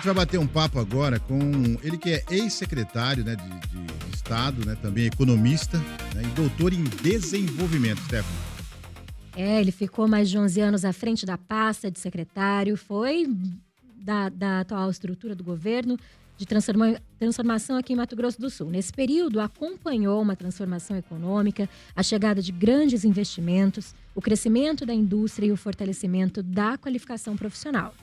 A gente vai bater um papo agora com ele que é ex-secretário, né, de Estado, né, também economista, né, e doutor em desenvolvimento, Stefano. Ele ficou mais de 11 anos à frente da pasta de secretário, foi da atual estrutura do governo de transformação aqui em Mato Grosso do Sul. Nesse período, acompanhou uma transformação econômica, a chegada de grandes investimentos, o crescimento da indústria e o fortalecimento da qualificação profissional.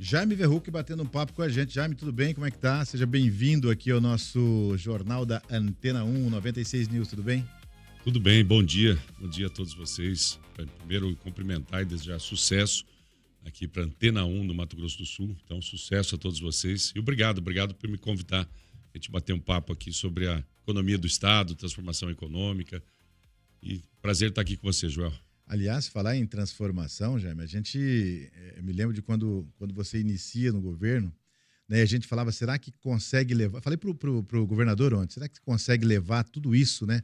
Jaime Verruc batendo um papo com a gente. Jaime, tudo bem? Como é que tá? Seja bem-vindo aqui ao nosso jornal da Antena 1, 96 News, tudo bem? Tudo bem, bom dia a todos vocês. Primeiro, cumprimentar e desejar sucesso aqui para Antena 1 no Mato Grosso do Sul. Então, sucesso a todos vocês. E obrigado por me convidar a gente bater um papo aqui sobre a economia do Estado, transformação econômica. E prazer estar aqui com você, Joel. Aliás, falar em transformação, Jaime, eu me lembro de quando você inicia no governo, né, a gente falava, será que consegue levar... Falei pro governador ontem, será que consegue levar tudo isso, né,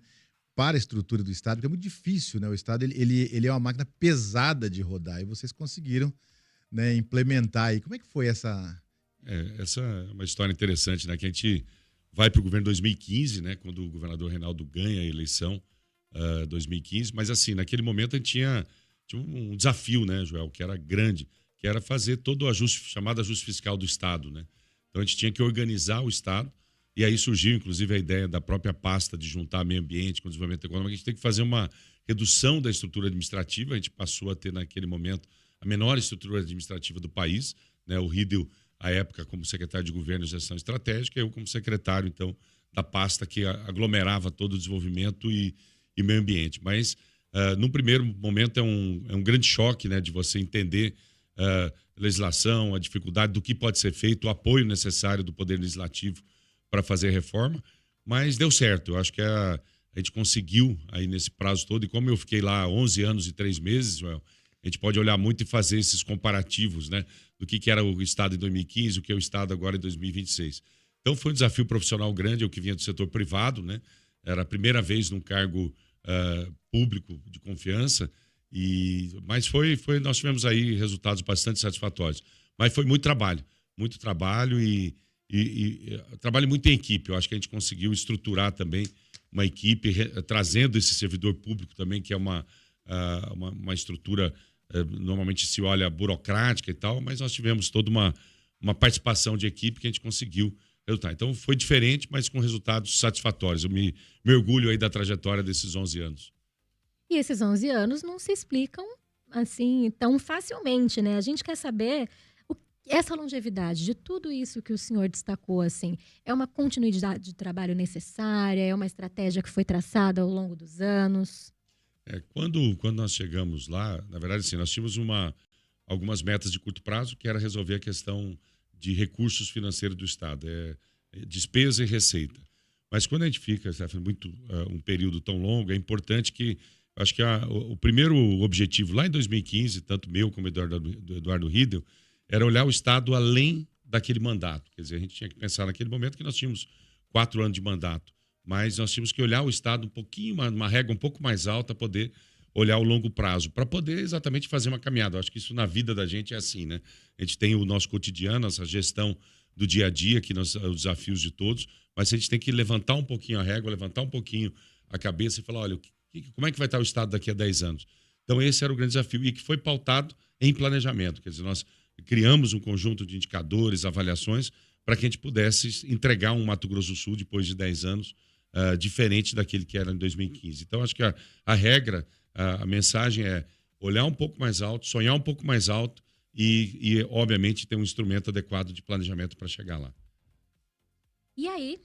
para a estrutura do Estado? Porque é muito difícil, né? O Estado ele é uma máquina pesada de rodar e vocês conseguiram, né, implementar aí. Como é que foi essa... Essa é uma história interessante, né? Que a gente vai para o governo em 2015, né? Quando o governador Reinaldo ganha a eleição, 2015. Mas assim, naquele momento a gente tinha um desafio, né, Joel? Que era grande, que era fazer todo o ajuste, chamado ajuste fiscal do Estado, né? Então a gente tinha que organizar o Estado. E aí surgiu, inclusive, a ideia da própria pasta de juntar meio ambiente com desenvolvimento econômico. A gente tem que fazer uma redução da estrutura administrativa. A gente passou a ter, naquele momento, a menor estrutura administrativa do país, né? O Riedel, à época, como secretário de Governo e Gestão Estratégica, e eu como secretário, então, da pasta que aglomerava todo o desenvolvimento e meio ambiente. Mas, num primeiro momento, é um grande choque, né, de você entender a legislação, a dificuldade do que pode ser feito, o apoio necessário do Poder Legislativo para fazer a reforma, mas deu certo. Eu acho que a gente conseguiu aí nesse prazo todo, e como eu fiquei lá 11 anos e 3 meses, Joel, a gente pode olhar muito e fazer esses comparativos, né, do que era o Estado em 2015, o que é o Estado agora em 2026. Então foi um desafio profissional grande, eu que vinha do setor privado, né, era a primeira vez num cargo público de confiança, mas nós tivemos aí resultados bastante satisfatórios. Mas foi muito trabalho e trabalho muito em equipe. Eu acho que a gente conseguiu estruturar também uma equipe, trazendo esse servidor público também, que é uma estrutura, normalmente se olha burocrática e tal, mas nós tivemos toda uma participação de equipe que a gente conseguiu resultar. Então foi diferente, mas com resultados satisfatórios. Eu me orgulho aí da trajetória desses 11 anos. E esses 11 anos não se explicam assim tão facilmente, né? A gente quer saber essa longevidade de tudo isso que o senhor destacou, assim, é uma continuidade de trabalho necessária? É uma estratégia que foi traçada ao longo dos anos? Quando nós chegamos lá, na verdade, assim, nós tínhamos algumas metas de curto prazo, que era resolver a questão de recursos financeiros do Estado, despesa e receita. Mas quando a gente fica um período tão longo, é importante que, acho que o primeiro objetivo lá em 2015, tanto meu como do Eduardo Riedel, era olhar o Estado além daquele mandato. Quer dizer, a gente tinha que pensar naquele momento que nós tínhamos 4 anos de mandato, mas nós tínhamos que olhar o Estado um pouquinho, uma régua um pouco mais alta, para poder olhar o longo prazo, para poder exatamente fazer uma caminhada. Eu acho que isso na vida da gente é assim, né? A gente tem o nosso cotidiano, essa gestão do dia a dia, os desafios de todos, mas a gente tem que levantar um pouquinho a régua, levantar um pouquinho a cabeça e falar, olha, como é que vai estar o Estado daqui a 10 anos? Então esse era o grande desafio e que foi pautado em planejamento. Quer dizer, nós criamos um conjunto de indicadores, avaliações, para que a gente pudesse entregar um Mato Grosso do Sul, depois de 10 anos, diferente daquele que era em 2015. Então, acho que a regra, a mensagem é olhar um pouco mais alto, sonhar um pouco mais alto e obviamente, ter um instrumento adequado de planejamento para chegar lá. E aí,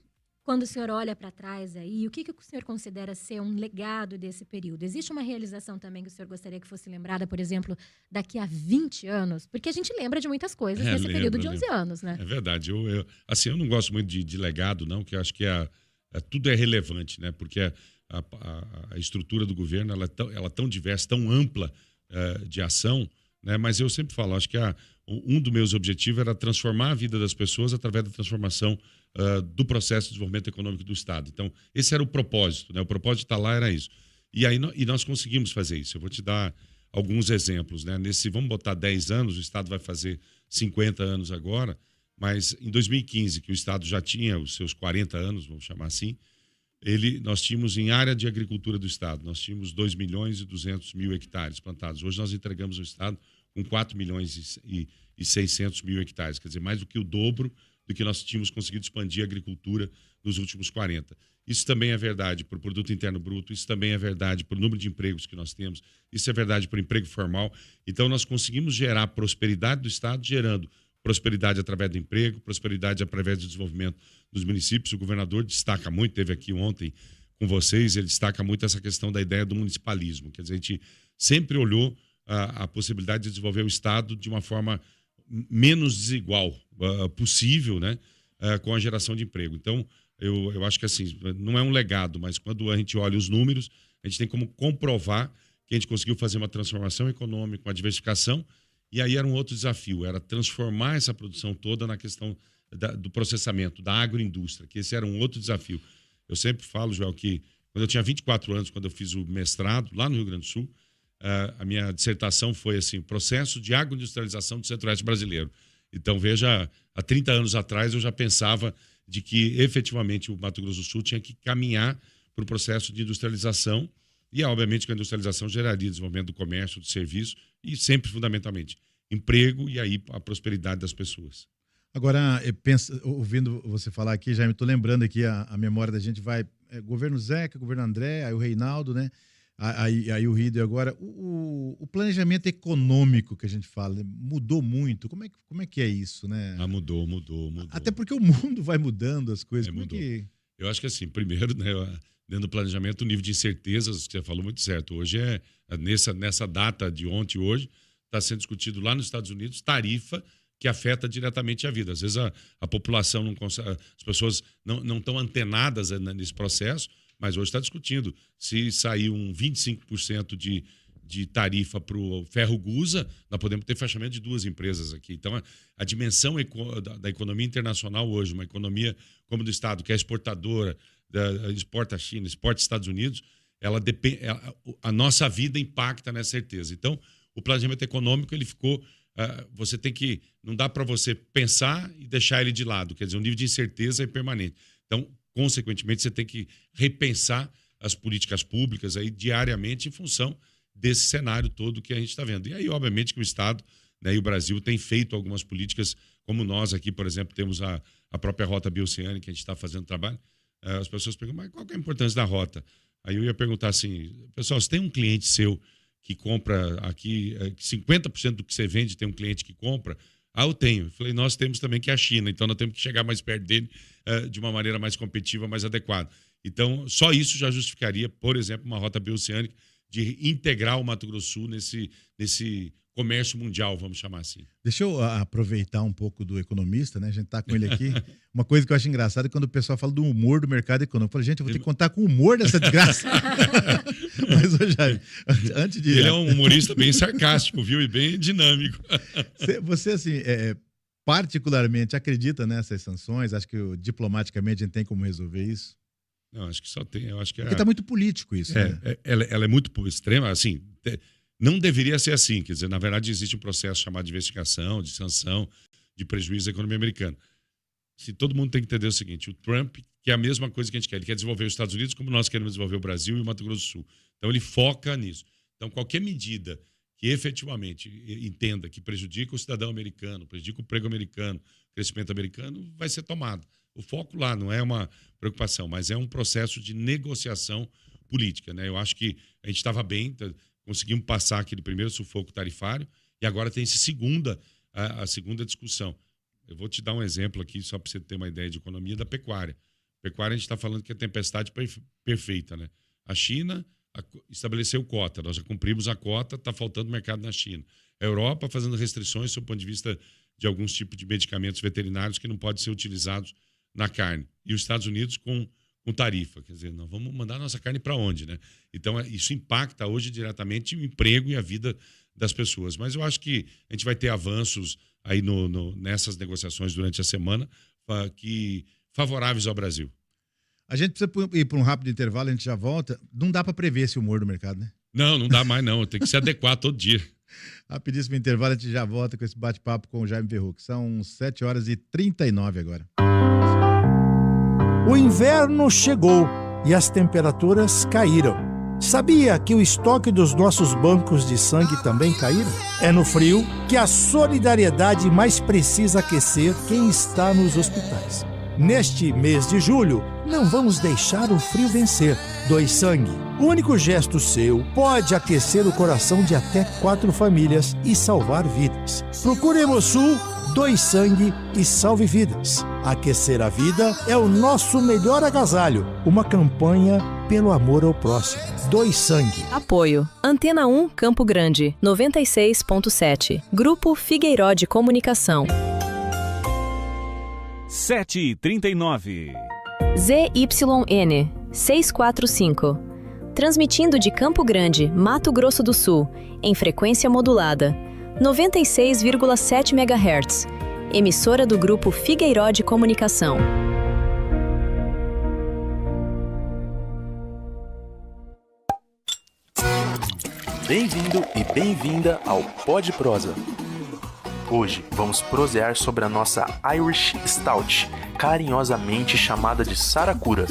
quando o senhor olha para trás aí, o que o senhor considera ser um legado desse período? Existe uma realização também que o senhor gostaria que fosse lembrada, por exemplo, daqui a 20 anos? Porque a gente lembra de muitas coisas nesse período de 11 anos, né? É verdade. Eu não gosto muito de legado, não, que eu acho que tudo é relevante, né? Porque a estrutura do governo ela é tão diversa, tão ampla de ação, né? Mas eu sempre falo, acho que um dos meus objetivos era transformar a vida das pessoas através da transformação do processo de desenvolvimento econômico do Estado. Então, esse era o propósito, né? O propósito de estar lá era isso. E aí nós conseguimos fazer isso. Eu vou te dar alguns exemplos, né? Vamos botar 10 anos, o Estado vai fazer 50 anos agora, Mas em 2015, que o Estado já tinha os seus 40 anos, vamos chamar assim, nós tínhamos em área de agricultura do Estado, nós tínhamos 2.200.000 hectares plantados. Hoje nós entregamos o Estado com 4.600.000 hectares, quer dizer, mais do que o dobro do que nós tínhamos conseguido expandir a agricultura nos últimos 40. Isso também é verdade para o produto interno bruto, isso também é verdade para o número de empregos que nós temos, isso é verdade para o emprego formal. Então, nós conseguimos gerar prosperidade do Estado, gerando prosperidade através do emprego, prosperidade através do desenvolvimento dos municípios. O governador destaca muito, teve aqui ontem com vocês, ele destaca muito essa questão da ideia do municipalismo. Quer dizer, a gente sempre olhou a possibilidade de desenvolver o Estado de uma forma menos desigual possível, né, com a geração de emprego. Então, eu acho que assim, não é um legado, mas quando a gente olha os números, a gente tem como comprovar que a gente conseguiu fazer uma transformação econômica, uma diversificação, e aí era um outro desafio, era transformar essa produção toda na questão do processamento, da agroindústria, que esse era um outro desafio. Eu sempre falo, Joel, que quando eu tinha 24 anos, quando eu fiz o mestrado lá no Rio Grande do Sul, a minha dissertação foi assim, processo de agroindustrialização do Centro-Oeste brasileiro. Então, veja, há 30 anos atrás eu já pensava de que efetivamente o Mato Grosso do Sul tinha que caminhar para o processo de industrialização e, obviamente, que a industrialização geraria desenvolvimento do comércio, do serviço e sempre, fundamentalmente, emprego e aí a prosperidade das pessoas. Agora, ouvindo você falar aqui, Jaime, estou lembrando aqui, a memória da gente vai... governo Zeca, governo André, aí o Reinaldo, né? Aí o Rido, e agora o planejamento econômico que a gente fala mudou muito. Como é que é isso, né? Mudou. Até porque o mundo vai mudando as coisas. Mudou. Eu acho que assim, primeiro, né, dentro do planejamento, o nível de incertezas, que você falou muito certo. Hoje nessa data de ontem e hoje, está sendo discutido lá nos Estados Unidos tarifa que afeta diretamente a vida. Às vezes a população não consegue, as pessoas não estão antenadas nesse processo, mas hoje está discutindo se sair um 25% de tarifa para o ferro Gusa, nós podemos ter fechamento de 2 empresas aqui. Então, a dimensão da economia internacional hoje, uma economia como do Estado, que é exportadora, exporta a China, exporta os Estados Unidos, a nossa vida impacta nessa certeza. Então, o planejamento econômico, ele ficou... você tem que... Não dá para você pensar e deixar ele de lado. Quer dizer, o nível de incerteza é permanente. Então, consequentemente, você tem que repensar as políticas públicas aí diariamente em função desse cenário todo que a gente está vendo. E aí, obviamente, que o Estado, né, e o Brasil tem feito algumas políticas, como nós aqui, por exemplo, temos a própria Rota Bioceânica, que a gente está fazendo trabalho. As pessoas perguntam, mas qual que é a importância da rota? Aí eu ia perguntar assim, pessoal, se tem um cliente seu que compra aqui, 50% do que você vende tem um cliente que compra, eu tenho. Eu falei, nós temos também que é a China, então nós temos que chegar mais perto dele de uma maneira mais competitiva, mais adequada. Então, só isso já justificaria, por exemplo, uma rota bioceânica de integrar o Mato Grosso do Sul nesse comércio mundial, vamos chamar assim. Deixa eu aproveitar um pouco do economista, né? A gente tá com ele aqui. Uma coisa que eu acho engraçada é quando o pessoal fala do humor do mercado econômico. Eu falo, gente, eu vou ter que contar com o humor dessa desgraça. Mas hoje, antes de... Ele é um humorista bem sarcástico, viu? E bem dinâmico. Você assim, particularmente acredita nessas sanções? Acho que diplomaticamente a gente tem como resolver isso? Não, acho que só tem. Eu acho que porque está muito político isso, né? Ela é muito extrema, assim... Não deveria ser assim, quer dizer, na verdade existe um processo chamado de investigação, de sanção, de prejuízo da economia americana. Se todo mundo tem que entender o seguinte, o Trump quer a mesma coisa que a gente quer, ele quer desenvolver os Estados Unidos como nós queremos desenvolver o Brasil e o Mato Grosso do Sul. Então ele foca nisso. Então qualquer medida que efetivamente entenda que prejudica o cidadão americano, prejudica o emprego americano, o crescimento americano, vai ser tomado. O foco lá não é uma preocupação, mas é um processo de negociação política, né? Eu acho que a gente estava bem, conseguimos passar aquele primeiro sufoco tarifário e agora tem a segunda discussão. Eu vou te dar um exemplo aqui, só para você ter uma ideia de economia da pecuária. Pecuária, a gente está falando que é tempestade perfeita, né? A China estabeleceu cota, nós já cumprimos a cota, está faltando mercado na China. A Europa fazendo restrições do ponto de vista de alguns tipos de medicamentos veterinários que não podem ser utilizados na carne. E os Estados Unidos com tarifa, quer dizer, nós vamos mandar a nossa carne para onde, né? Então, isso impacta hoje diretamente o emprego e a vida das pessoas. Mas eu acho que a gente vai ter avanços aí nessas negociações durante a semana favoráveis ao Brasil. A gente precisa ir para um rápido intervalo, a gente já volta. Não dá para prever esse humor do mercado, né? Não, não dá mais não. Tem que se adequar todo dia. Rapidíssimo intervalo, a gente já volta com esse bate-papo com o Jaime Verruc. São 7h39 agora. O inverno chegou e as temperaturas caíram. Sabia que o estoque dos nossos bancos de sangue também caíram? É no frio que a solidariedade mais precisa aquecer quem está nos hospitais. Neste mês de julho, não vamos deixar o frio vencer. Doe sangue. O único gesto seu pode aquecer o coração de até 4 famílias e salvar vidas. Procure Hemosul, doe sangue e salve vidas. Aquecer a vida é o nosso melhor agasalho. Uma campanha pelo amor ao próximo. Doe sangue. Apoio. Antena 1 Campo Grande, 96.7. Grupo Figueiró de Comunicação. 7h39. ZYN 645. Transmitindo de Campo Grande, Mato Grosso do Sul, em frequência modulada. 96,7 MHz. Emissora do Grupo Figueiró de Comunicação. Bem-vindo e bem-vinda ao Pod Prosa. Hoje vamos prosear sobre a nossa Irish Stout, carinhosamente chamada de Saracura.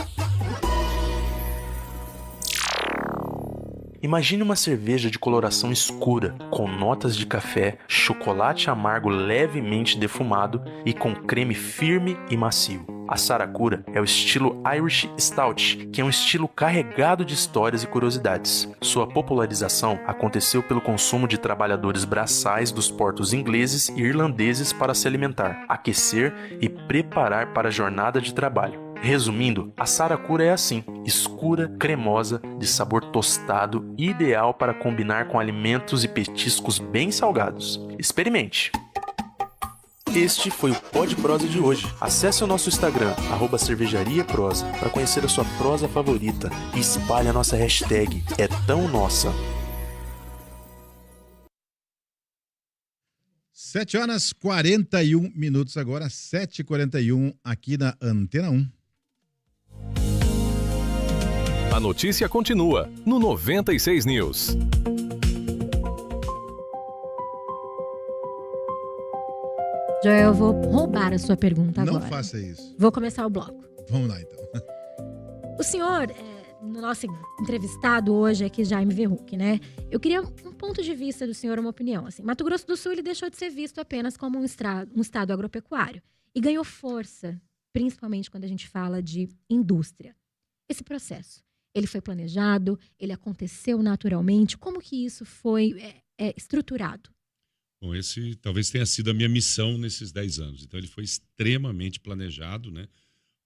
Imagine uma cerveja de coloração escura, com notas de café, chocolate amargo levemente defumado e com creme firme e macio. A Saracura é o estilo Irish Stout, que é um estilo carregado de histórias e curiosidades. Sua popularização aconteceu pelo consumo de trabalhadores braçais dos portos ingleses e irlandeses para se alimentar, aquecer e preparar para a jornada de trabalho. Resumindo, a Saracura é assim, escura, cremosa, de sabor tostado, ideal para combinar com alimentos e petiscos bem salgados. Experimente! Este foi o Pod Prosa de hoje. Acesse o nosso Instagram, @cervejariaprosa, para conhecer a sua prosa favorita e espalhe a nossa hashtag #ETãoNossa. 7h41 agora, 7h41 aqui na Antena 1. A notícia continua no 96 News. Joel, eu vou roubar a sua pergunta agora. Não faça isso. Vou começar o bloco. Vamos lá, então. O senhor, no nosso entrevistado hoje aqui, Jaime Verruc, né? Eu queria um ponto de vista do senhor, uma opinião. Assim, Mato Grosso do Sul, ele deixou de ser visto apenas como um estado agropecuário e ganhou força, principalmente quando a gente fala de indústria. Esse processo, ele foi planejado, ele aconteceu naturalmente? Como que isso foi estruturado? Bom, esse talvez tenha sido a minha missão nesses 10 anos. Então, ele foi extremamente planejado, né,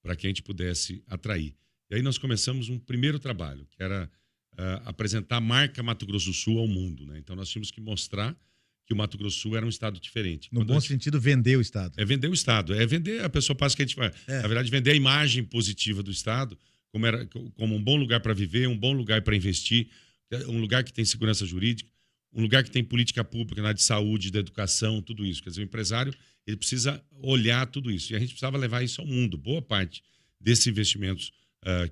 para que a gente pudesse atrair. E aí nós começamos um primeiro trabalho, que era apresentar a marca Mato Grosso do Sul ao mundo, né? Então, nós tínhamos que mostrar que o Mato Grosso do Sul era um estado diferente. No bom sentido, vender o estado. É vender o estado. É vender, a pessoa passa que a gente vai, na verdade, vender a imagem positiva do estado, como um bom lugar para viver, um bom lugar para investir, um lugar que tem segurança jurídica, um lugar que tem política pública na área de saúde, de educação, tudo isso. Quer dizer, o empresário, ele precisa olhar tudo isso. E a gente precisava levar isso ao mundo. Boa parte desses investimentos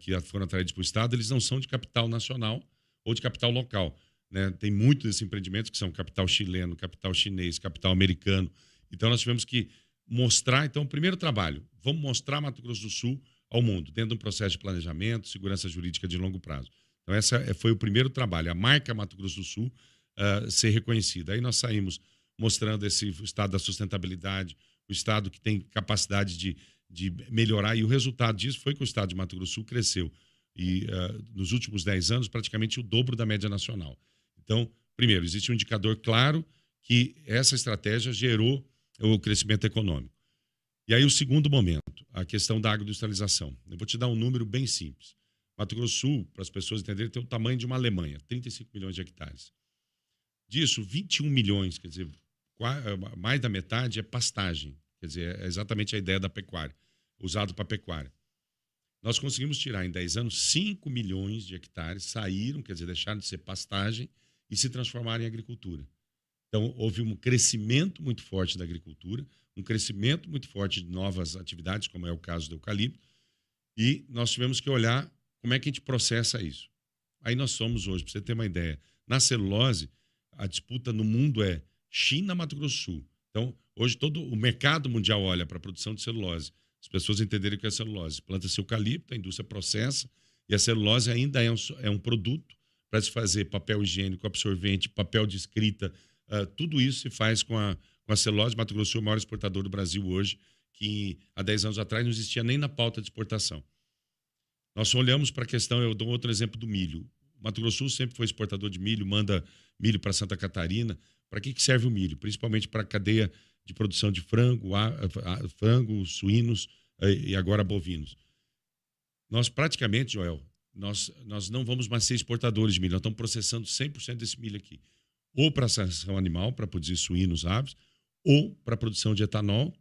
que foram atraídos para o Estado, eles não são de capital nacional ou de capital local, né? Tem muitos desses empreendimentos que são capital chileno, capital chinês, capital americano. Então, nós tivemos que mostrar, então, o primeiro trabalho, vamos mostrar Mato Grosso do Sul ao mundo, dentro de um processo de planejamento, segurança jurídica de longo prazo. Então, esse foi o primeiro trabalho, a marca Mato Grosso do Sul ser reconhecida. Aí nós saímos mostrando esse estado da sustentabilidade, o estado que tem capacidade de melhorar, e o resultado disso foi que o estado de Mato Grosso do Sul cresceu. E nos últimos 10 anos, praticamente o dobro da média nacional. Então, primeiro, existe um indicador claro que essa estratégia gerou o crescimento econômico. E aí o segundo momento, a questão da agroindustrialização. Eu vou te dar um número bem simples. Mato Grosso do Sul, para as pessoas entenderem, tem o tamanho de uma Alemanha, 35 milhões de hectares. Disso, 21 milhões, quer dizer, mais da metade é pastagem. Quer dizer, é exatamente a ideia da pecuária, usado para pecuária. Nós conseguimos tirar em 10 anos 5 milhões de hectares, saíram, quer dizer, deixaram de ser pastagem e se transformaram em agricultura. Então, houve um crescimento muito forte da agricultura, um crescimento muito forte de novas atividades, como é o caso do eucalipto, e nós tivemos que olhar como é que a gente processa isso. Aí nós somos hoje, para você ter uma ideia, Na celulose, a disputa no mundo é China, Mato Grosso do Sul. Então, hoje todo o mercado mundial olha para a produção de celulose. As pessoas entenderem o que é celulose. Planta-se eucalipto, a indústria processa, e a celulose ainda é um produto para se fazer papel higiênico, absorvente, papel de escrita. Tudo isso se faz com a celulose. Mato Grosso do Sul é o maior exportador do Brasil hoje, que há 10 anos atrás não existia nem na pauta de exportação. Nós olhamos para a questão, eu dou outro exemplo do milho. O Mato Grosso do Sul sempre foi exportador de milho, manda milho para Santa Catarina. Para que serve o milho? Principalmente para a cadeia de produção de frango, suínos e agora bovinos. Nós praticamente, Joel, nós não vamos mais ser exportadores de milho. Nós estamos processando 100% desse milho aqui. Ou para ração animal, para produzir suínos, aves, ou para a produção de etanol,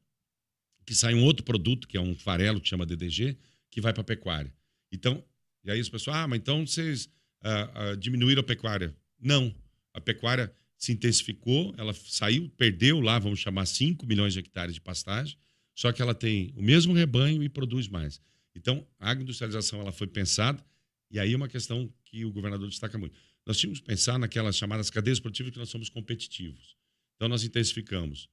que sai um outro produto, que é um farelo, que chama DDG, que vai para a pecuária. Então, e aí as pessoas, mas então vocês diminuíram a pecuária. Não, a pecuária se intensificou, ela saiu, perdeu lá, vamos chamar 5 milhões de hectares de pastagem, só que ela tem o mesmo rebanho e produz mais. Então, a agroindustrialização ela foi pensada, e aí é uma questão que o governador destaca muito. Nós tínhamos que pensar naquelas chamadas cadeias produtivas que nós somos competitivos. Então, nós intensificamos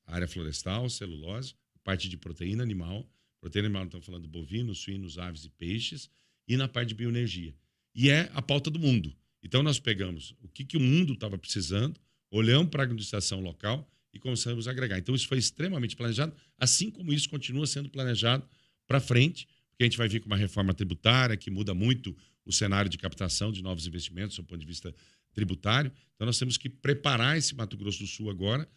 a área florestal, celulose, parte de proteína animal, estamos falando de bovinos, suínos, aves e peixes, e na parte de bioenergia. E é a pauta do mundo. Então, nós pegamos o que o mundo estava precisando, olhamos para a agroindustrialização local e começamos a agregar. Então, isso foi extremamente planejado, assim como isso continua sendo planejado para frente, porque a gente vai vir com uma reforma tributária que muda muito o cenário de captação de novos investimentos do ponto de vista tributário. Então, nós temos que preparar esse Mato Grosso do Sul agora.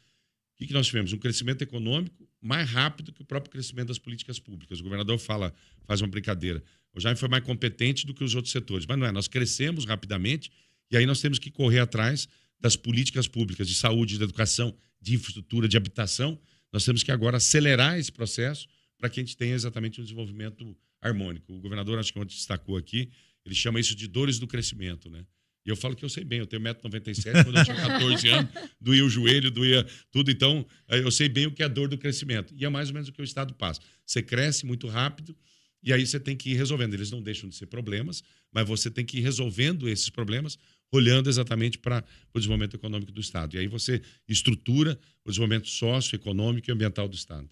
O que nós tivemos? Um crescimento econômico mais rápido que o próprio crescimento das políticas públicas. O governador faz uma brincadeira. O Jaime foi mais competente do que os outros setores. Mas não é, nós crescemos rapidamente e aí nós temos que correr atrás das políticas públicas de saúde, de educação, de infraestrutura, de habitação. Nós temos que agora acelerar esse processo para que a gente tenha exatamente um desenvolvimento harmônico. O governador, acho que ontem destacou aqui, ele chama isso de dores do crescimento, né? E eu falo que eu sei bem, eu tenho 1,97 m, quando eu tinha 14 anos, doía o joelho, doía tudo, então eu sei bem o que é a dor do crescimento. E é mais ou menos o que o Estado passa. Você cresce muito rápido e aí você tem que ir resolvendo. Eles não deixam de ser problemas, mas você tem que ir resolvendo esses problemas, olhando exatamente para o desenvolvimento econômico do Estado. E aí você estrutura o desenvolvimento socioeconômico e ambiental do Estado.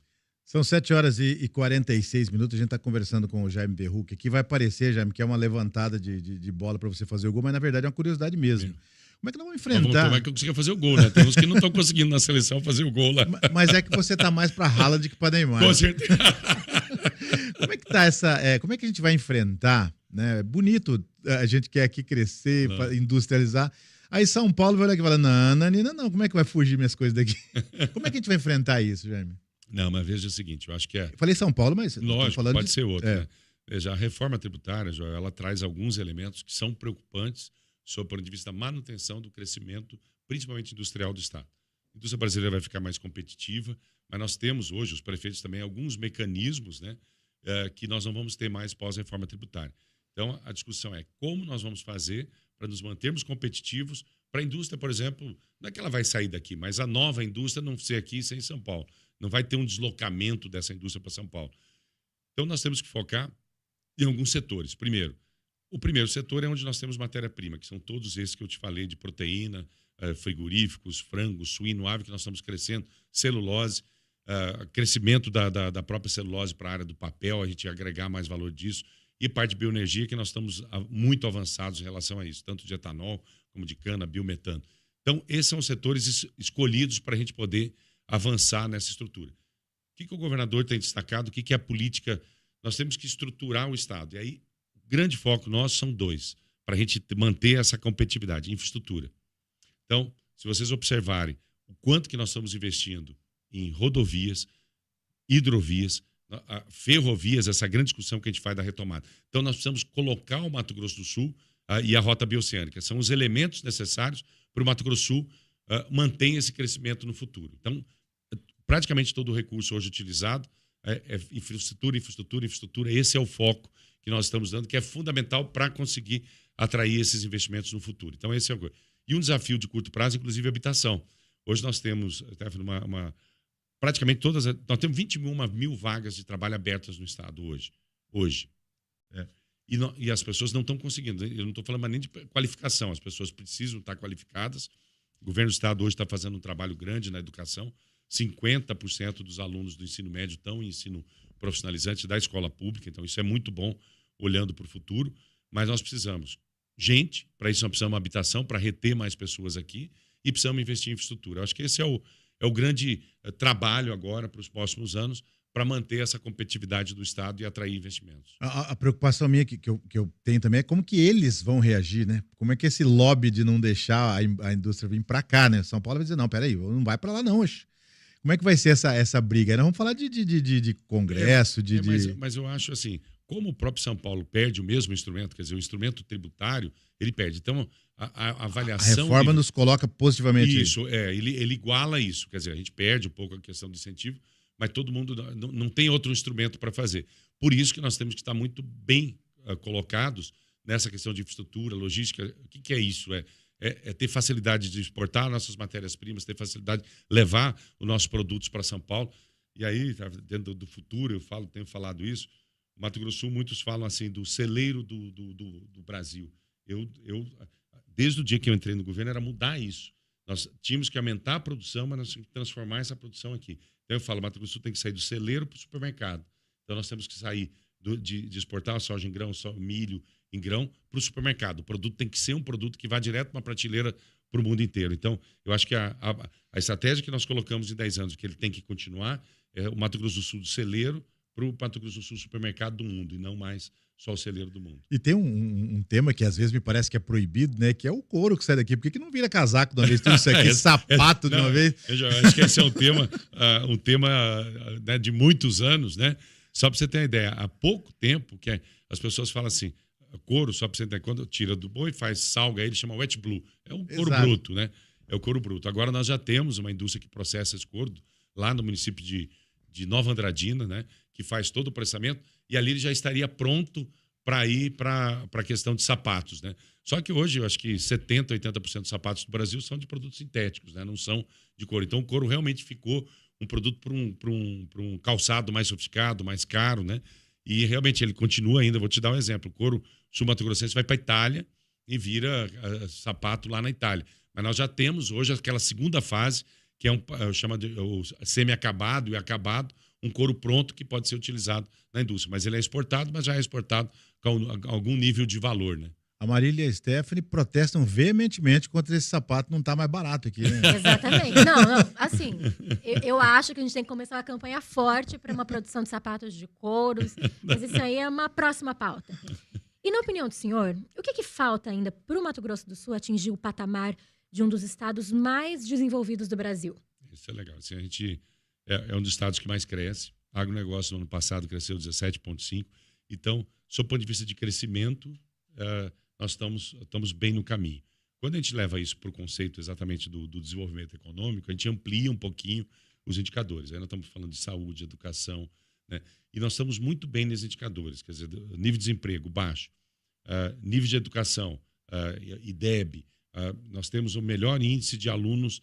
São 7h46, a gente está conversando com o Jaime Berruc, que vai parecer, Jaime, que é uma levantada de bola para você fazer o gol, mas na verdade é uma curiosidade mesmo. Como é que nós vamos enfrentar? Como é que eu consigo fazer o gol, né? Tem uns que não estão conseguindo na seleção fazer o gol lá. Mas é que você está mais para Haaland que para Neymar. Com certeza. Como é que tá como é que a gente vai enfrentar, né? É bonito, a gente quer aqui crescer, industrializar. Aí São Paulo vai olhar aqui e falar, não, como é que vai fugir minhas coisas daqui? Como é que a gente vai enfrentar isso, Jaime? Não, mas veja o seguinte, eu acho que é... Falei São Paulo, mas... Lógico, pode ser outro. Né? Veja, a reforma tributária, Joel, ela traz alguns elementos que são preocupantes sob o ponto de vista da manutenção do crescimento, principalmente industrial do Estado. A indústria brasileira vai ficar mais competitiva, mas nós temos hoje, os prefeitos também, alguns mecanismos, né, que nós não vamos ter mais pós-reforma tributária. Então, a discussão é como nós vamos fazer para nos mantermos competitivos para a indústria, por exemplo, não é que ela vai sair daqui, mas a nova indústria não ser aqui sem São Paulo. Não vai ter um deslocamento dessa indústria para São Paulo. Então, nós temos que focar em alguns setores. Primeiro, o primeiro setor é onde nós temos matéria-prima, que são todos esses que eu te falei, de proteína, frigoríficos, frango, suíno, ave, que nós estamos crescendo, celulose, crescimento da própria celulose para a área do papel, a gente agregar mais valor disso, e parte de bioenergia, que nós estamos muito avançados em relação a isso, tanto de etanol como de cana, biometano. Então, esses são os setores escolhidos para a gente poder avançar nessa estrutura. O que o governador tem destacado? O que é a política? Nós temos que estruturar o Estado. E aí, o grande foco nosso são dois, para a gente manter essa competitividade, infraestrutura. Então, se vocês observarem o quanto que nós estamos investindo em rodovias, hidrovias, ferrovias, essa grande discussão que a gente faz da retomada. Então, nós precisamos colocar o Mato Grosso do Sul e a rota bioceânica. São os elementos necessários para o Mato Grosso do Sul manter esse crescimento no futuro. Então, praticamente todo o recurso hoje utilizado é infraestrutura. Esse é o foco que nós estamos dando, que é fundamental para conseguir atrair esses investimentos no futuro. Então, esse é o... E um desafio de curto prazo, inclusive, habitação. Hoje nós temos praticamente todas... Nós temos 21 mil vagas de trabalho abertas no Estado hoje. e as pessoas não estão conseguindo. Eu não estou falando mais nem de qualificação, as pessoas precisam estar qualificadas. O governo do estado hoje está fazendo um trabalho grande na educação. 50% dos alunos do ensino médio estão em ensino profissionalizante da escola pública, então isso é muito bom olhando para o futuro, mas nós precisamos gente, para isso nós precisamos de habitação, para reter mais pessoas aqui, e precisamos investir em infraestrutura. Eu acho que esse é o grande trabalho agora para os próximos anos, para manter essa competitividade do Estado e atrair investimentos. A preocupação minha que eu tenho também é como que eles vão reagir, né? Como é que esse lobby de não deixar a indústria vir para cá, né? São Paulo vai dizer, não, peraí, não vai para lá não, hoje. Como é que vai ser essa briga? Nós vamos falar de congresso, Mas eu acho assim, como o próprio São Paulo perde o mesmo instrumento, quer dizer, o instrumento tributário, ele perde. Então, a avaliação... A reforma nos coloca positivamente. Isso, ele iguala isso. Quer dizer, a gente perde um pouco a questão do incentivo, mas todo mundo não tem outro instrumento para fazer. Por isso que nós temos que estar muito bem colocados nessa questão de infraestrutura, logística. O que é isso? É ter facilidade de exportar nossas matérias-primas, ter facilidade de levar os nossos produtos para São Paulo. E aí, dentro do futuro, tenho falado isso, no Mato Grosso do Sul, muitos falam assim do celeiro do Brasil. Desde o dia que eu entrei no governo, era mudar isso. Nós tínhamos que aumentar a produção, mas nós tínhamos que transformar essa produção aqui. Então eu falo, Mato Grosso do Sul tem que sair do celeiro para o supermercado. Então nós temos que sair de exportar a soja em grão, milho em grão, para o supermercado. O produto tem que ser um produto que vá direto para uma prateleira para o mundo inteiro. Então eu acho que a estratégia que nós colocamos em 10 anos, que ele tem que continuar, é o Mato Grosso do Sul do celeiro para o Mato Grosso do Sul supermercado do mundo, e não mais só o celeiro do mundo. E tem um tema que às vezes me parece que é proibido, né? Que é o couro que sai daqui. Por que não vira casaco de uma vez? Tudo isso aqui, sapato de uma vez? Eu acho que esse é um tema né, de muitos anos, né? Só para você ter uma ideia, há pouco tempo que as pessoas falam assim, couro, só para você ter, quando tira do boi, salga ele, chama wet blue. É um couro bruto, né? É o couro bruto. Agora nós já temos uma indústria que processa esse couro lá no município de Nova Andradina, né? Que faz todo o processamento, e ali ele já estaria pronto para ir para a questão de sapatos, né? Só que hoje eu acho que 70%, 80% dos sapatos do Brasil são de produtos sintéticos, né? Não são de couro. Então o couro realmente ficou um produto para um calçado mais sofisticado, mais caro, né? E realmente ele continua ainda. Vou te dar um exemplo. O couro sul-mato-grossense vai para a Itália e vira sapato lá na Itália. Mas nós já temos hoje aquela segunda fase, que chama de o semi-acabado e acabado, um couro pronto que pode ser utilizado na indústria. Mas ele é exportado, mas já é exportado com algum nível de valor, né? A Marília e a Stephanie protestam veementemente contra esse sapato não estar mais barato aqui, né? Exatamente. Não, assim, eu acho que a gente tem que começar uma campanha forte para uma produção de sapatos de couros, mas isso aí é uma próxima pauta. E na opinião do senhor, o que falta ainda para o Mato Grosso do Sul atingir o patamar de um dos estados mais desenvolvidos do Brasil? Isso é legal. Assim, a gente é um dos estados que mais cresce. O agronegócio no ano passado cresceu 17,5%. Então, sob o ponto de vista de crescimento, nós estamos bem no caminho. Quando a gente leva isso para o conceito exatamente do desenvolvimento econômico, a gente amplia um pouquinho os indicadores. Aí nós estamos falando de saúde, educação, né? E nós estamos muito bem nesses indicadores. Quer dizer, nível de desemprego baixo, nível de educação, IDEB, nós temos o melhor índice de alunos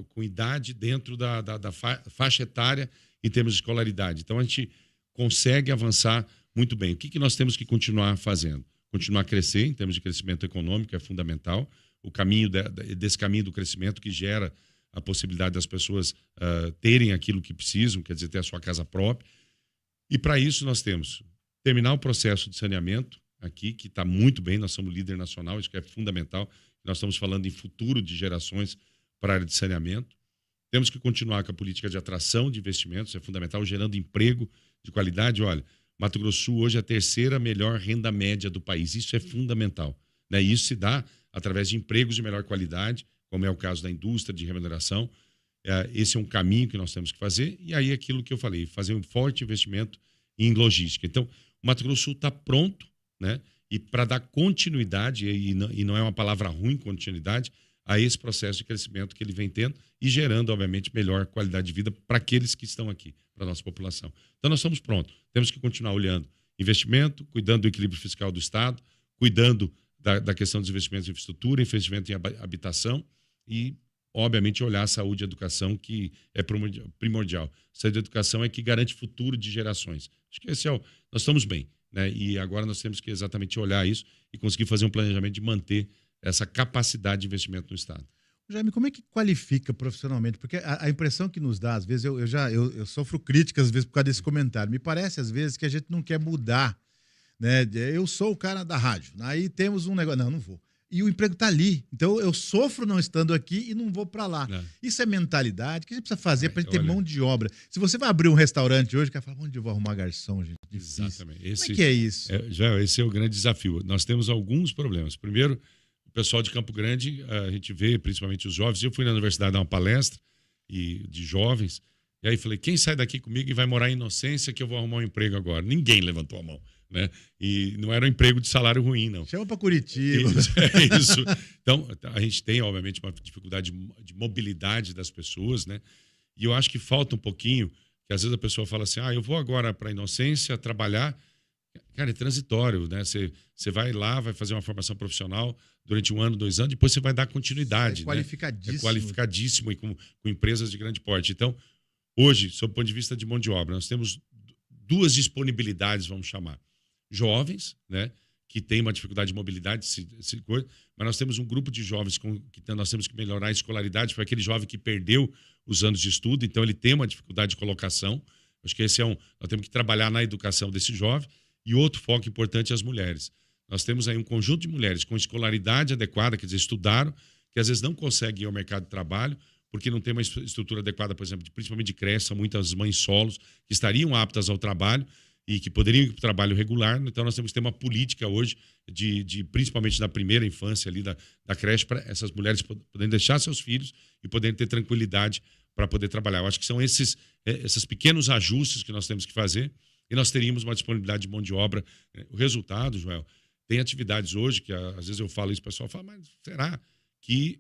com idade dentro da faixa etária em termos de escolaridade. Então, a gente consegue avançar muito bem. O que nós temos que continuar fazendo? Continuar a crescer em termos de crescimento econômico é fundamental. O caminho desse caminho do crescimento que gera a possibilidade das pessoas terem aquilo que precisam, quer dizer, ter a sua casa própria. E, para isso, nós temos terminar o processo de saneamento aqui, que está muito bem, nós somos líder nacional, isso que é fundamental. Nós estamos falando em futuro de gerações para a área de saneamento. Temos que continuar com a política de atração de investimentos, é fundamental, gerando emprego de qualidade. Olha, Mato Grosso do Sul hoje é a terceira melhor renda média do país, isso é fundamental, né? E isso se dá através de empregos de melhor qualidade, como é o caso da indústria de remuneração. Esse é um caminho que nós temos que fazer, e aí aquilo que eu falei, fazer um forte investimento em logística. Então, o Mato Grosso do Sul está pronto, né? E para dar continuidade, e não é uma palavra ruim, continuidade, a esse processo de crescimento que ele vem tendo e gerando, obviamente, melhor qualidade de vida para aqueles que estão aqui, para a nossa população. Então, nós estamos prontos. Temos que continuar olhando investimento, cuidando do equilíbrio fiscal do Estado, cuidando da questão dos investimentos em infraestrutura, investimento em habitação e, obviamente, olhar a saúde e a educação, que é primordial. Saúde e educação é que garante futuro de gerações. Acho que nós estamos bem. né? E agora nós temos que exatamente olhar isso e conseguir fazer um planejamento de manter essa capacidade de investimento no Estado. Jaime, como é que qualifica profissionalmente? Porque a impressão que nos dá, às vezes, eu sofro críticas, às vezes, por causa desse comentário. Me parece, às vezes, que a gente não quer mudar, né? Eu sou o cara da rádio, aí temos um negócio. Não vou. E o emprego está ali. Então, eu sofro não estando aqui e não vou para lá. É. Isso é mentalidade. O que a gente precisa fazer para ter mão de obra? Se você vai abrir um restaurante hoje, o cara fala, onde eu vou arrumar garçom, gente? Difícil. Exatamente. Como é que é isso? Esse é o grande desafio. Nós temos alguns problemas. Primeiro, o pessoal de Campo Grande, a gente vê, principalmente os jovens. Eu fui na universidade dar uma palestra de jovens, e aí falei, quem sai daqui comigo e vai morar em Inocência que eu vou arrumar um emprego agora? Ninguém levantou a mão, né? E não era um emprego de salário ruim, não. Chama para Curitiba. É isso. Então, a gente tem, obviamente, uma dificuldade de mobilidade das pessoas, né? E eu acho que falta um pouquinho, que às vezes a pessoa fala assim, eu vou agora para Inocência trabalhar. Cara, é transitório, né? Você vai lá, vai fazer uma formação profissional durante 1 ano, 2 anos, depois você vai dar continuidade. É qualificadíssimo. Né? É qualificadíssimo e com empresas de grande porte. Então, hoje, sob o ponto de vista de mão de obra, nós temos 2 disponibilidades, vamos chamar. Jovens, né? Que tem uma dificuldade de mobilidade, mas nós temos um grupo de jovens que nós temos que melhorar a escolaridade para aquele jovem que perdeu os anos de estudo, então ele tem uma dificuldade de colocação. Acho que nós temos que trabalhar na educação desse jovem. E outro foco importante é as mulheres. Nós temos aí um conjunto de mulheres com escolaridade adequada, quer dizer, estudaram, que às vezes não conseguem ir ao mercado de trabalho, porque não tem uma estrutura adequada, por exemplo, principalmente de creche, são muitas mães solos que estariam aptas ao trabalho e que poderiam ir para o trabalho regular. Então, nós temos que ter uma política hoje, principalmente na primeira infância ali da creche, para essas mulheres poderem deixar seus filhos e poderem ter tranquilidade para poder trabalhar. Eu acho que são esses pequenos ajustes que nós temos que fazer e nós teríamos uma disponibilidade de mão de obra. O resultado, Joel, tem atividades hoje que às vezes eu falo isso, o pessoal fala, mas será que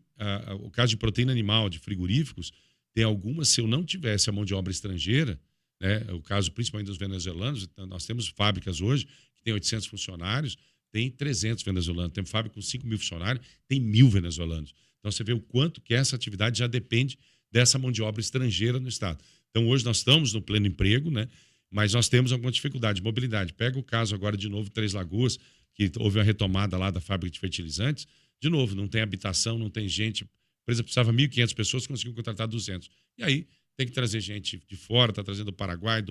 o caso de proteína animal, de frigoríficos, tem algumas, se eu não tivesse a mão de obra estrangeira, né, o caso principalmente dos venezuelanos, então, nós temos fábricas hoje que tem 800 funcionários, tem 300 venezuelanos, tem fábrica com 5.000 funcionários, tem 1.000 venezuelanos. Então você vê o quanto que essa atividade já depende dessa mão de obra estrangeira no Estado. Então hoje nós estamos no pleno emprego, né? Mas nós temos alguma dificuldade de mobilidade. Pega o caso agora de novo, Três Lagoas, que houve uma retomada lá da fábrica de fertilizantes. De novo, não tem habitação, não tem gente. A empresa precisava 1.500 pessoas, conseguiu contratar 200. E aí tem que trazer gente de fora, está trazendo do Paraguai,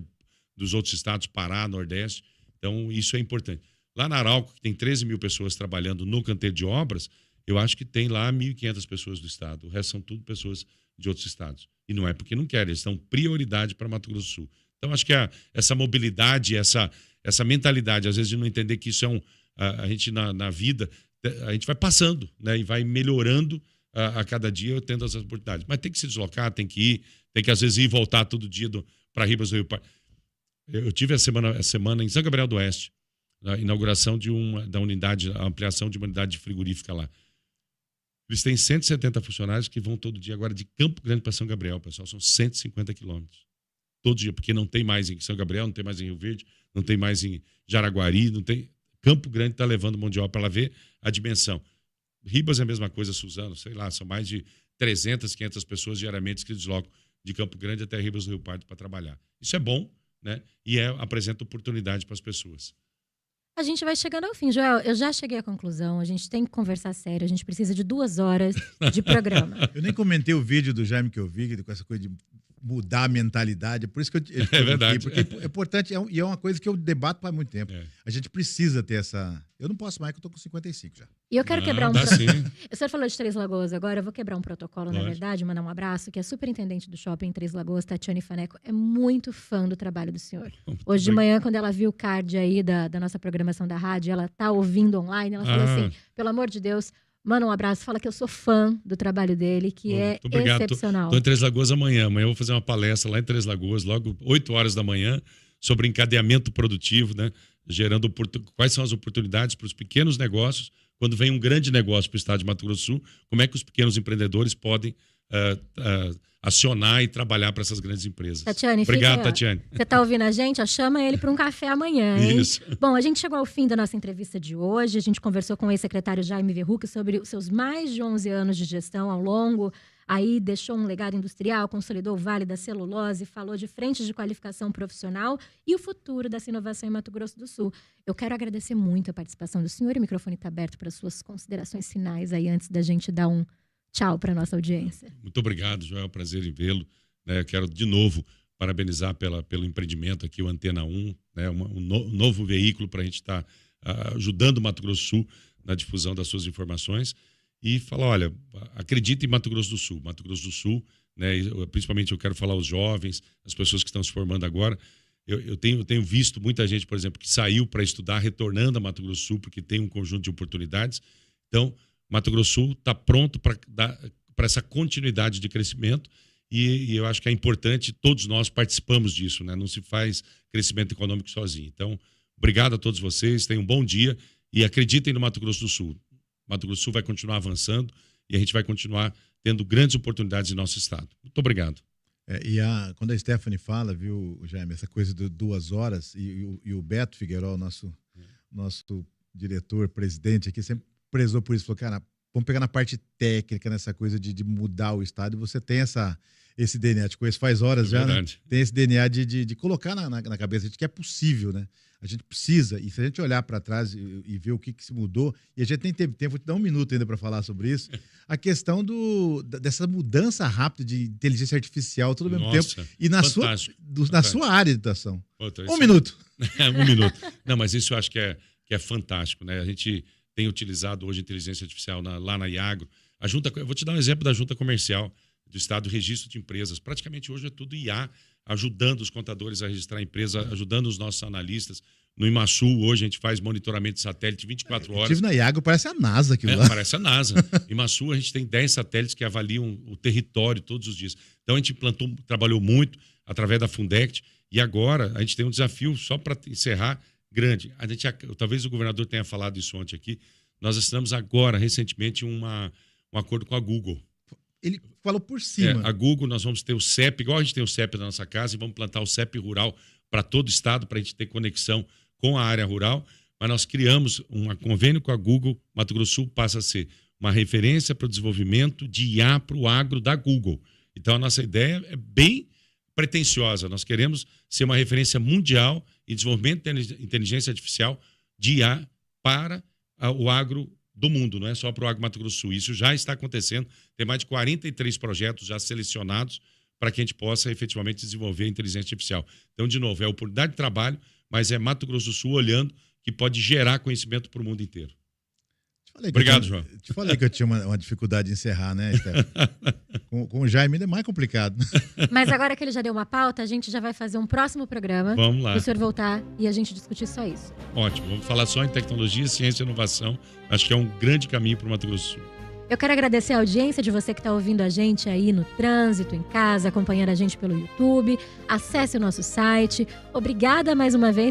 dos outros estados, Pará, Nordeste. Então isso é importante. Lá na Arauco, que tem 13.000 pessoas trabalhando no canteiro de obras, eu acho que tem lá 1.500 pessoas do estado. O resto são tudo pessoas de outros estados. E não é porque não querem, eles dão prioridade para Mato Grosso do Sul. Então, acho que essa mobilidade, essa mentalidade, às vezes, de não entender que isso é a gente, na vida, a gente vai passando, né? E vai melhorando a cada dia, tendo as oportunidades. Mas tem que se deslocar, tem que ir, tem que, às vezes, ir e voltar todo dia para Ribas do Rio Pardo. Eu tive a semana em São Gabriel do Oeste, a inauguração da unidade, a ampliação de uma unidade frigorífica lá. Eles têm 170 funcionários que vão todo dia agora de Campo Grande para São Gabriel, pessoal. São 150 quilômetros. Todo dia, porque não tem mais em São Gabriel, não tem mais em Rio Verde, não tem mais em Jaraguari, não tem. Campo Grande está levando mão de obra para lá ver a dimensão. Ribas é a mesma coisa, Suzano, sei lá, são mais de 300, 500 pessoas diariamente que deslocam de Campo Grande até Ribas do Rio Pardo para trabalhar. Isso é bom, né? E apresenta oportunidade para as pessoas. A gente vai chegando ao fim, Joel. Eu já cheguei à conclusão. A gente tem que conversar sério. A gente precisa de 2 horas de programa. Eu nem comentei o vídeo do Jaime que eu vi, com essa coisa de mudar a mentalidade. Por isso que eu é verdade. Porque é importante, e é uma coisa que eu debato faz muito tempo. A gente precisa ter essa... Eu não posso mais, que eu tô com 55 já. E eu quero quebrar sim. O senhor falou de Três Lagoas agora, eu vou quebrar um protocolo, na verdade, mandar um abraço, que a superintendente do shopping em Três Lagoas, Tatiane Faneco, é muito fã do trabalho do senhor. Hoje de manhã, quando ela viu o card aí da nossa programação da rádio, ela tá ouvindo online, ela falou assim, pelo amor de Deus, manda um abraço, fala que eu sou fã do trabalho dele, que é excepcional. Estou em Três Lagoas amanhã. Amanhã eu vou fazer uma palestra lá em Três Lagoas, logo 8 horas da manhã, sobre encadeamento produtivo, né? Gerando quais são as oportunidades para os pequenos negócios. Quando vem um grande negócio para o estado de Mato Grosso do Sul, como é que os pequenos empreendedores podem acionar e trabalhar para essas grandes empresas. Tatiane, obrigado, Tatiane. Você está ouvindo a gente? Chama ele para um café amanhã, hein? Isso. Bom, a gente chegou ao fim da nossa entrevista de hoje. A gente conversou com o ex-secretário Jaime Verruc sobre os seus mais de 11 anos de gestão ao longo aí deixou um legado industrial, consolidou o Vale da Celulose, falou de frentes de qualificação profissional e o futuro dessa inovação em Mato Grosso do Sul. Eu quero agradecer muito a participação do senhor e o microfone está aberto para suas considerações finais aí antes da gente dar um tchau para a nossa audiência. Muito obrigado, Joel, é um prazer em vê-lo. Eu quero de novo parabenizar pelo empreendimento aqui, o Antena 1, né, um novo veículo para a gente estar ajudando o Mato Grosso do Sul na difusão das suas informações e falar, olha, acredita em Mato Grosso do Sul. Mato Grosso do Sul, né, principalmente eu quero falar aos jovens, as pessoas que estão se formando agora. Eu tenho visto muita gente, por exemplo, que saiu para estudar, retornando a Mato Grosso do Sul, porque tem um conjunto de oportunidades. Então, Mato Grosso do Sul está pronto para essa continuidade de crescimento e eu acho que é importante, todos nós participamos disso, né? Não se faz crescimento econômico sozinho. Então, obrigado a todos vocês, tenham um bom dia e acreditem no Mato Grosso do Sul. Mato Grosso do Sul vai continuar avançando e a gente vai continuar tendo grandes oportunidades em nosso estado. Muito obrigado. Quando a Stephanie fala, viu, Jaime, essa coisa de 2 horas, e o Beto Figueiró, nosso diretor, presidente aqui, sempre prezou por isso, falou, cara, vamos pegar na parte técnica, nessa coisa de mudar o estado, e você tem esse DNA, te conheço faz horas já, né? Tem esse DNA de colocar na cabeça de que é possível, né? A gente precisa, e se a gente olhar para trás e ver o que se mudou, e a gente nem teve tempo, vou te dar 1 minuto ainda para falar sobre isso, a questão dessa mudança rápida de inteligência artificial, todo ao mesmo tempo, e na sua área de atuação. 1 minuto. 1 minuto. Não, mas isso eu acho que é fantástico, né? A gente tem utilizado hoje inteligência artificial lá na Iagro. Eu vou te dar um exemplo da Junta Comercial do Estado, Registro de Empresas. Praticamente hoje é tudo IA, ajudando os contadores a registrar a empresa, ajudando os nossos analistas. No Imaçu, hoje, a gente faz monitoramento de satélite 24 horas. Estive na Iagro, parece a NASA aquilo lá. Parece a NASA. Em Imaçu, a gente tem 10 satélites que avaliam o território todos os dias. Então, a gente trabalhou muito através da Fundect e agora a gente tem um desafio, só para encerrar, grande. Talvez o governador tenha falado isso ontem aqui. Nós assinamos agora, recentemente, um acordo com a Google. Ele falou por cima. A Google, nós vamos ter o CEP, igual a gente tem o CEP na nossa casa, e vamos plantar o CEP rural para todo o estado, para a gente ter conexão com a área rural. Mas nós criamos um convênio com a Google. Mato Grosso do Sul passa a ser uma referência para o desenvolvimento de IA para o agro da Google. Então, a nossa ideia é bem pretensiosa. Nós queremos ser uma referência mundial em desenvolvimento de inteligência artificial de IA para o agro do mundo, não é só para o agro Mato Grosso do Sul. Isso já está acontecendo. Tem mais de 43 projetos já selecionados para que a gente possa efetivamente desenvolver a inteligência artificial. Então, de novo, é oportunidade de trabalho, mas é Mato Grosso do Sul olhando que pode gerar conhecimento para o mundo inteiro. Obrigado, João. Te falei que eu tinha uma dificuldade de encerrar, né, Steph? com o Jaime ainda é mais complicado. Mas agora que ele já deu uma pauta, a gente já vai fazer um próximo programa. Vamos lá. Para o senhor voltar e a gente discutir só isso. Ótimo. Vamos falar só em tecnologia, ciência e inovação. Acho que é um grande caminho para o Mato Grosso do Sul. Eu quero agradecer a audiência de você que está ouvindo a gente aí no trânsito, em casa, acompanhando a gente pelo YouTube. Acesse o nosso site. Obrigada mais uma vez.